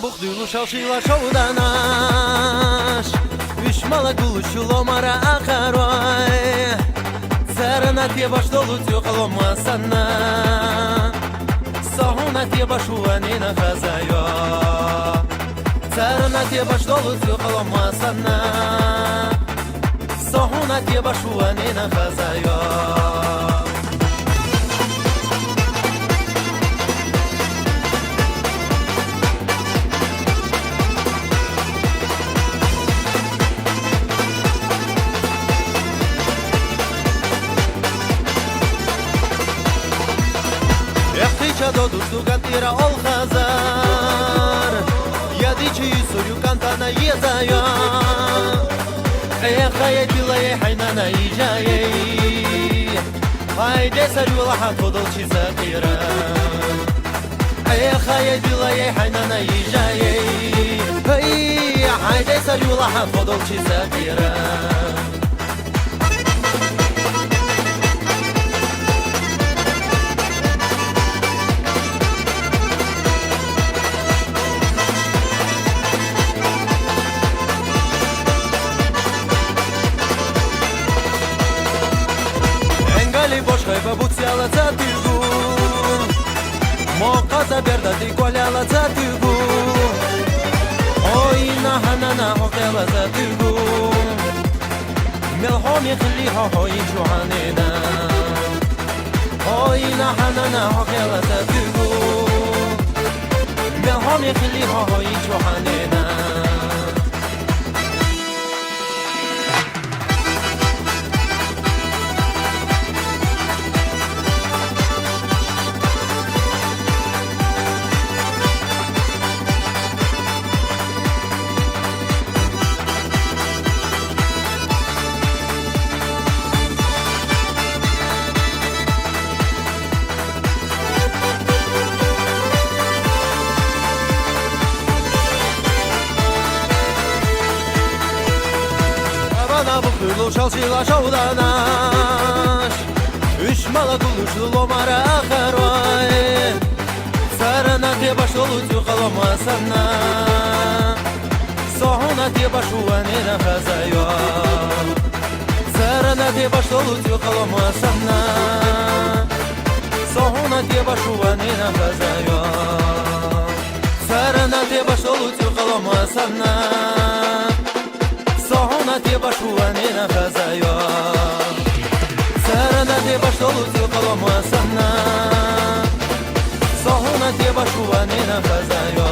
buxduylu şalşıyla şovdanaş Üşmala guluşul omara akaroy Zarana diye baş dolu tüqaloma sana Sahuna diye baş uvanina hazayo Zarana diye baş dolu tüqaloma sana Sahuna diye baş uvanina hazayo Do dustu gatira ol khazar Yadi chi soyu kantana yezaya Ey khaye dilay haynana ijaye Hayde saru lahat fodol chi zakira Ey khaye dilay haynana ijaye Hey hayde saru lahat fodol chi zakira Boş hayba butsiyala tatigu Moqaza berdati kolyala tatigu Oyna hanana hoqyala tatigu Melhomi khili hohoyin juhanina Oyna hanana hoqyala tatigu Melhomi khili hohoyin juhanina Buxduylu şalşıyla şovdanaş Üşmala guluşlu omara akaroy Sarana diye baş dolu tüqaloma sana Sohuna diye baş uvanina hazayo Sarana diye baş dolu tüqaloma sana Sohuna diye baş uvanina hazayo Sarana diye baş dolu tüqaloma sana Sohuna diye baş uvanina hazayo Sarana diye baş dolu tüqaloma sana Sohuna diye baş uvanina hazayo